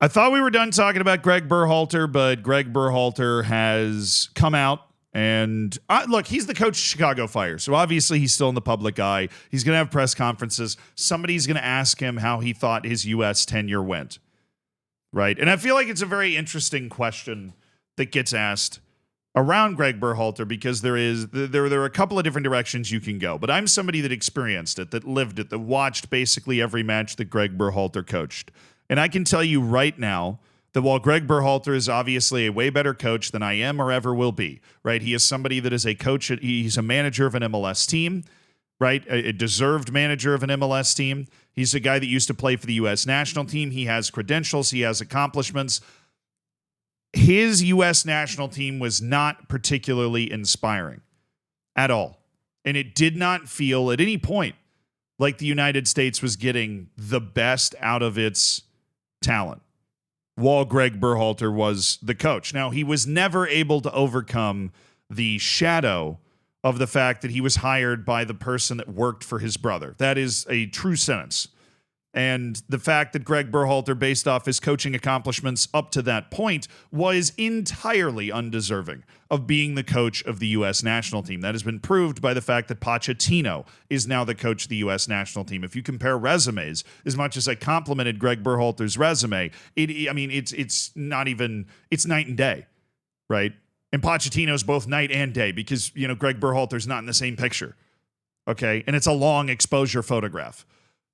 I thought we were done talking about Greg Berhalter, but Greg Berhalter has come out and look, he's the coach of Chicago Fire. So obviously he's still in the public eye. He's going to have press conferences. Somebody's going to ask him how he thought his U.S. tenure went. Right. And I feel like it's a very interesting question that gets asked around Greg Berhalter because there are a couple of different directions you can go. But I'm somebody that experienced it, that lived it, that watched basically every match that Greg Berhalter coached. And I can tell you right now that while Greg Berhalter is obviously a way better coach than I am or ever will be, right? He is somebody that is a coach. He's a manager of an MLS team, right? A deserved manager of an MLS team. He's a guy that used to play for the U.S. national team. He has credentials. He has accomplishments. His U.S. national team was not particularly inspiring at all. And it did not feel at any point like the United States was getting the best out of its talent while Greg Berhalter was the coach. Now, he was never able to overcome the shadow of the fact that he was hired by the person that worked for his brother. That is a true sentence. And the fact that Greg Berhalter, based off his coaching accomplishments up to that point, was entirely undeserving of being the coach of the U.S. national team. That has been proved by the fact that Pochettino is now the coach of the U.S. national team. If you compare resumes, as much as I complimented Greg Berhalter's resume, it's night and day, right? And Pochettino's both night and day because, Greg Berhalter's not in the same picture, okay? And it's a long exposure photograph.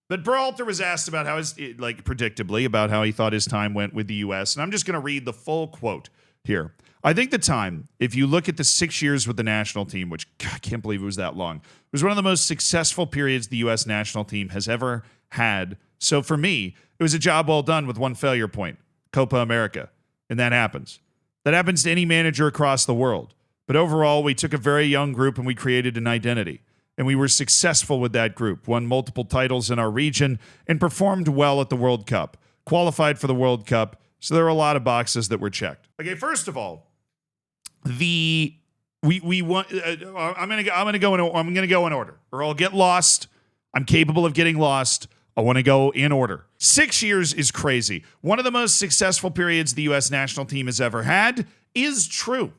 But Berhalter was asked about predictably, about how he thought his time went with the U.S. And I'm just going to read the full quote here. I think the time, if you look at the 6 years with the national team, which I can't believe it was that long, was one of the most successful periods the U.S. national team has ever had. So for me, it was a job well done with one failure point, Copa America. And that happens. That happens to any manager across the world. But overall, we took a very young group and we created an identity. And we were successful with that group, won multiple titles in our region, and performed well at the World Cup, qualified for the World Cup. So there were a lot of boxes that were checked. Okay, first of all, I'm going to go in order, or I'll get lost. I'm capable of getting lost. I want to go in order. 6 years is crazy. One of the most successful periods the U.S. national team has ever had is true.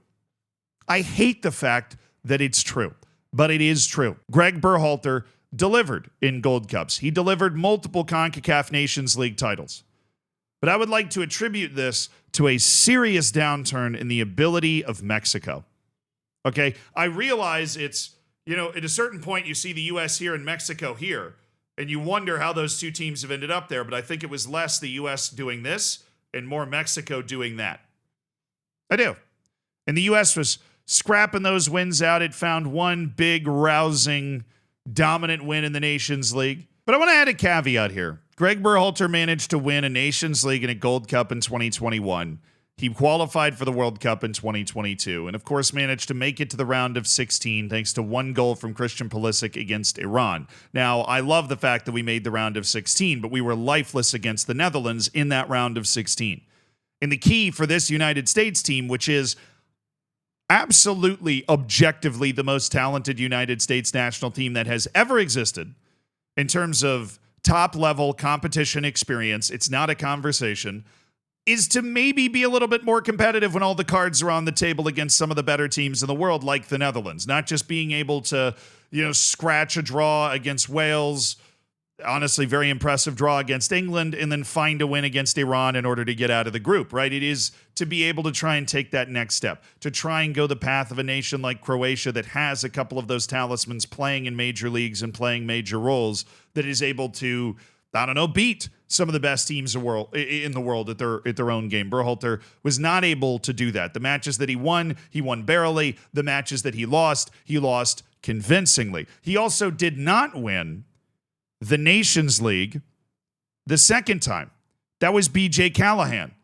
I hate the fact that it's true. But it is true. Greg Berhalter delivered in Gold Cups. He delivered multiple CONCACAF Nations League titles. But I would like to attribute this to a serious downturn in the ability of Mexico. Okay, I realize it's, at a certain point you see the U.S. here and Mexico here, and you wonder how those two teams have ended up there, but I think it was less the U.S. doing this and more Mexico doing that. I do. And the U.S. was scrapping those wins out. It found one big, rousing, dominant win in the Nations League. But I want to add a caveat here. Greg Berhalter managed to win a Nations League and a Gold Cup in 2021. He qualified for the World Cup in 2022, and of course managed to make it to the round of 16 thanks to one goal from Christian Pulisic against Iran. Now, I love the fact that we made the round of 16, but we were lifeless against the Netherlands in that round of 16. And the key for this United States team, which is absolutely, objectively the most talented United States national team that has ever existed in terms of top-level competition experience, it's not a conversation, is to maybe be a little bit more competitive when all the cards are on the table against some of the better teams in the world, like the Netherlands. Not just being able to, scratch a draw against Wales, honestly, very impressive draw against England, and then find a win against Iran in order to get out of the group, right? It is to be able to try and take that next step, to try and go the path of a nation like Croatia that has a couple of those talismans playing in major leagues and playing major roles, that is able to, beat some of the best teams in the world at their own game. Berhalter was not able to do that. The matches that he won barely. The matches that he lost convincingly. He also did not win the Nations League the second time. That was B.J. Callahan,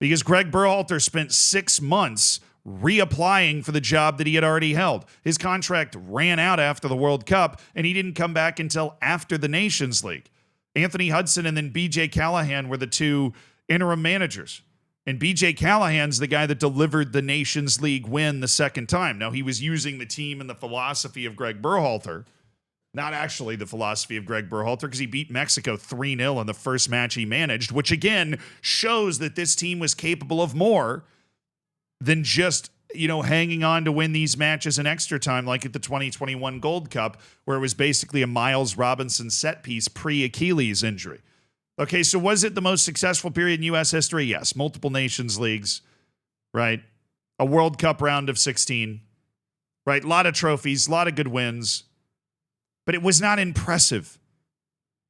because Greg Berhalter spent 6 months reapplying for the job that he had already held. His contract ran out after the World Cup, and he didn't come back until after the Nations League. Anthony Hudson and then B.J. Callahan were the two interim managers. And B.J. Callahan's the guy that delivered the Nations League win the second time. Now, he was using the team and the philosophy of Greg Berhalter, Not actually the philosophy of Greg Berhalter, because he beat Mexico 3-0 in the first match he managed, which again shows that this team was capable of more than just, hanging on to win these matches in extra time, like at the 2021 Gold Cup, where it was basically a Miles Robinson set piece pre-Achilles injury. Okay, so was it the most successful period in U.S. history? Yes. Multiple Nations Leagues, right? A World Cup round of 16, right? A lot of trophies, a lot of good wins. But it was not impressive.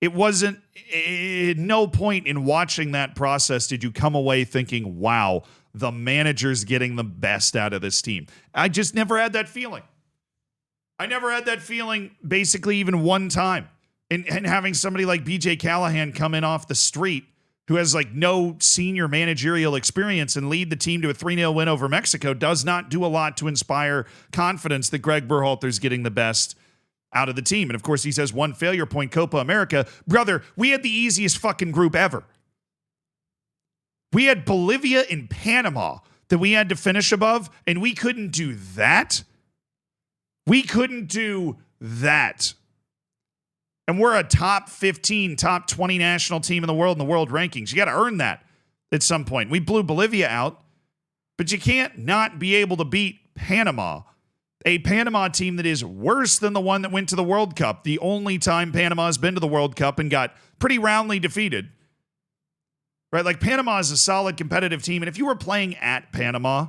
It wasn't, at no point in watching that process did you come away thinking, wow, the manager's getting the best out of this team. I just never had that feeling. I never had that feeling basically even one time. And having somebody like BJ Callahan come in off the street who has like no senior managerial experience and lead the team to a 3-0 win over Mexico does not do a lot to inspire confidence that Greg Berhalter's getting the best out of the team. And of course, he says one failure point, Copa America. Brother, we had the easiest fucking group ever. We had Bolivia and Panama that we had to finish above, and we couldn't do that. We couldn't do that. And we're a top 15, top 20 national team in the world in the world rankings. You got to earn that at some point. We blew Bolivia out, but you can't not be able to beat Panama. A Panama team that is worse than the one that went to the World Cup. The only time Panama has been to the World Cup and got pretty roundly defeated. Right? Like Panama is a solid competitive team. And if you were playing at Panama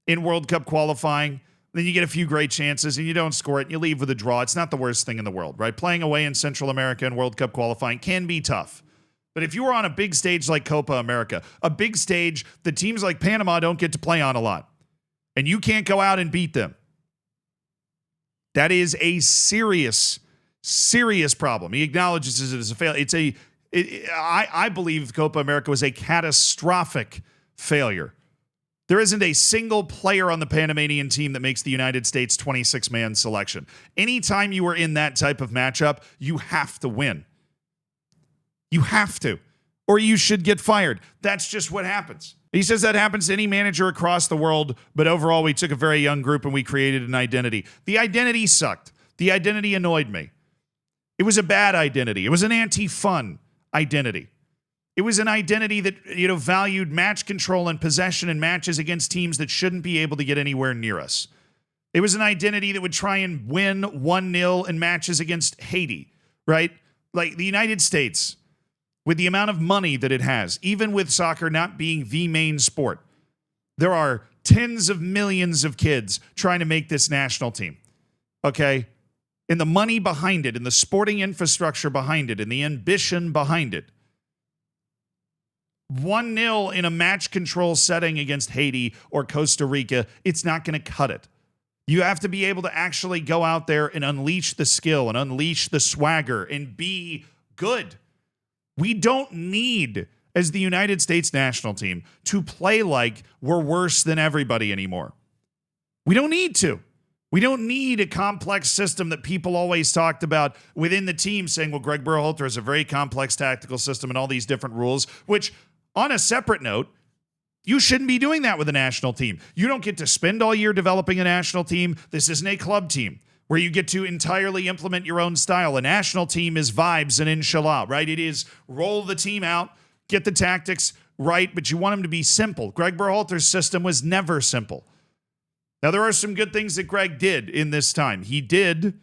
in World Cup qualifying, then you get a few great chances and you don't score it and you leave with a draw. It's not the worst thing in the world, right? Playing away in Central America and World Cup qualifying can be tough. But if you were on a big stage like Copa America, a big stage that teams like Panama don't get to play on a lot, and you can't go out and beat them, that is a serious, serious problem. He acknowledges it as a failure. I believe Copa America was a catastrophic failure. There isn't a single player on the Panamanian team that makes the United States 26-man selection. Anytime you are in that type of matchup, you have to win. You have to, or you should get fired. That's just what happens. He says that happens to any manager across the world, but overall, we took a very young group and we created an identity. The identity sucked. The identity annoyed me. It was a bad identity. It was an anti-fun identity. It was an identity that, valued match control and possession in matches against teams that shouldn't be able to get anywhere near us. It was an identity that would try and win 1-0 in matches against Haiti, right? Like the United States, with the amount of money that it has, even with soccer not being the main sport, there are tens of millions of kids trying to make this national team, okay? And the money behind it, and the sporting infrastructure behind it, and the ambition behind it. 1-0 in a match control setting against Haiti or Costa Rica, it's not going to cut it. You have to be able to actually go out there and unleash the skill and unleash the swagger and be good. We don't need, as the United States national team, to play like we're worse than everybody anymore. We don't need to. We don't need a complex system that people always talked about within the team saying, well, Greg Berhalter has a very complex tactical system and all these different rules, which on a separate note, you shouldn't be doing that with a national team. You don't get to spend all year developing a national team. This isn't a club team where you get to entirely implement your own style. A national team is vibes and inshallah, right? It is roll the team out, get the tactics right, but you want them to be simple. Greg Berhalter's system was never simple. Now, there are some good things that Greg did in this time. He did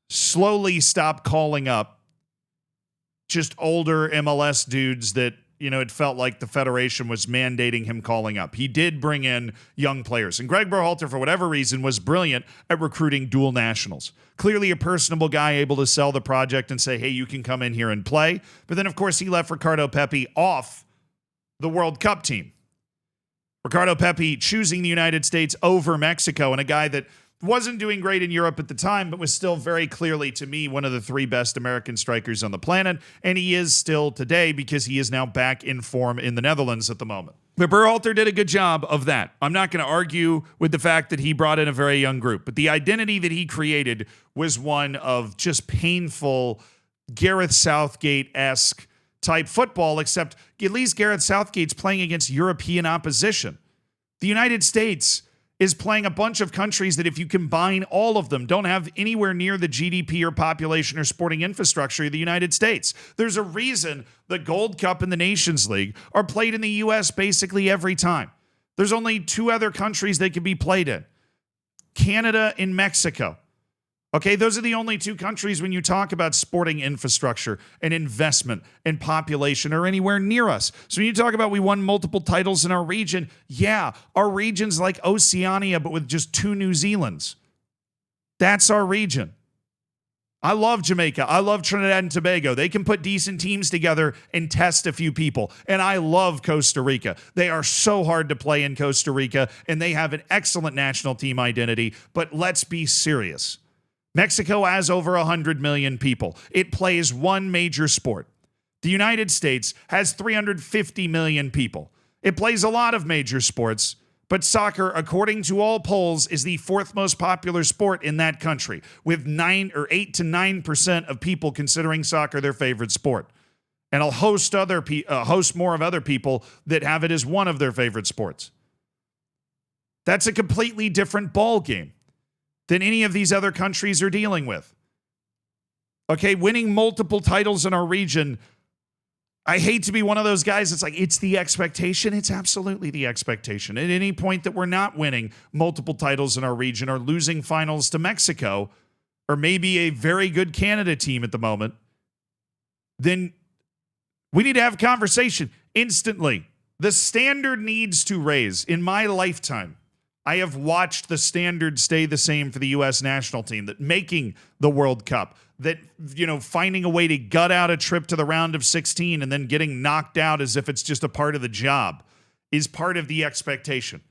slowly stop calling up just older MLS dudes that, it felt like the Federation was mandating him calling up. He did bring in young players. And Greg Berhalter, for whatever reason, was brilliant at recruiting dual nationals. Clearly a personable guy able to sell the project and say, hey, you can come in here and play. But then, of course, he left Ricardo Pepi off the World Cup team. Ricardo Pepi choosing the United States over Mexico, and a guy that wasn't doing great in Europe at the time, but was still very clearly, to me, one of the three best American strikers on the planet. And he is still today because he is now back in form in the Netherlands at the moment. But Berhalter did a good job of that. I'm not going to argue with the fact that he brought in a very young group, but the identity that he created was one of just painful Gareth Southgate-esque type football, except at least Gareth Southgate's playing against European opposition. The United States is playing a bunch of countries that, if you combine all of them, don't have anywhere near the GDP or population or sporting infrastructure of the United States. There's a reason the Gold Cup and the Nations League are played in the U.S. basically every time. There's only two other countries they can be played in: Canada and Mexico. Okay, those are the only two countries when you talk about sporting infrastructure and investment and population are anywhere near us. So when you talk about we won multiple titles in our region, yeah, our region's like Oceania, but with just two New Zealands. That's our region. I love Jamaica. I love Trinidad and Tobago. They can put decent teams together and test a few people. And I love Costa Rica. They are so hard to play in Costa Rica, and they have an excellent national team identity. But let's be serious. Mexico has over 100 million people. It plays one major sport. The United States has 350 million people. It plays a lot of major sports, but soccer, according to all polls, is the fourth most popular sport in that country, with 8 to 9% of people considering soccer their favorite sport. And I'll host more of other people that have it as one of their favorite sports. That's a completely different ball game than any of these other countries are dealing with. Okay, winning multiple titles in our region, I hate to be one of those guys that's like, it's the expectation. It's absolutely the expectation. At any point that we're not winning multiple titles in our region or losing finals to Mexico, or maybe a very good Canada team at the moment, then we need to have a conversation instantly. The standard needs to raise. In my lifetime, I have watched the standard stay the same for the U.S. national team, that making the World Cup, that, finding a way to gut out a trip to the round of 16 and then getting knocked out as if it's just a part of the job is part of the expectation,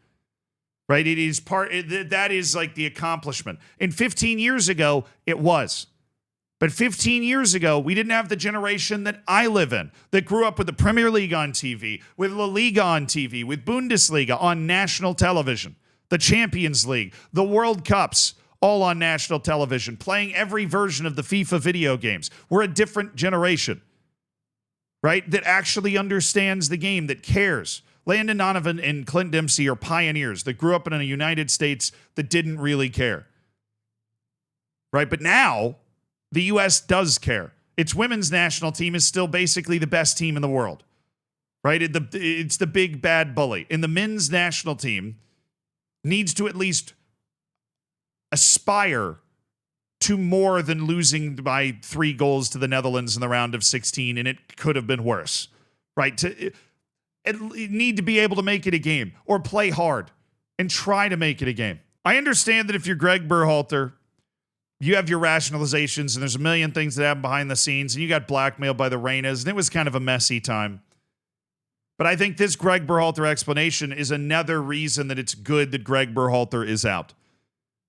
right? It is that is like the accomplishment. And 15 years ago, it was. But 15 years ago, we didn't have the generation that I live in, that grew up with the Premier League on TV, with La Liga on TV, with Bundesliga on national television, the Champions League, the World Cups, all on national television, playing every version of the FIFA video games. We're a different generation, right? That actually understands the game, that cares. Landon Donovan and Clint Dempsey are pioneers that grew up in a United States that didn't really care, right? But now the U.S. does care. Its women's national team is still basically the best team in the world, right? It's the big bad bully. And the men's national team needs to at least aspire to more than losing by 3 goals to the Netherlands in the round of 16, and it could have been worse, right? It need to be able to make it a game or play hard and try to make it a game. I understand that if you're Greg Berhalter, you have your rationalizations, and there's a million things that happen behind the scenes, and you got blackmailed by the Reinas, and it was kind of a messy time. But I think this Greg Berhalter explanation is another reason that it's good that Greg Berhalter is out.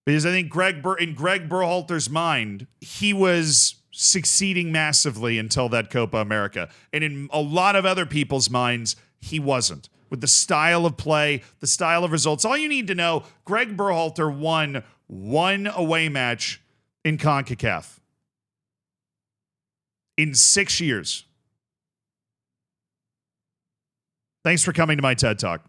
Because I think in Greg Berhalter's mind, he was succeeding massively until that Copa America. And in a lot of other people's minds, he wasn't. With the style of play, the style of results. All you need to know, Greg Berhalter won one away match in CONCACAF in 6 years. Thanks for coming to my TED Talk.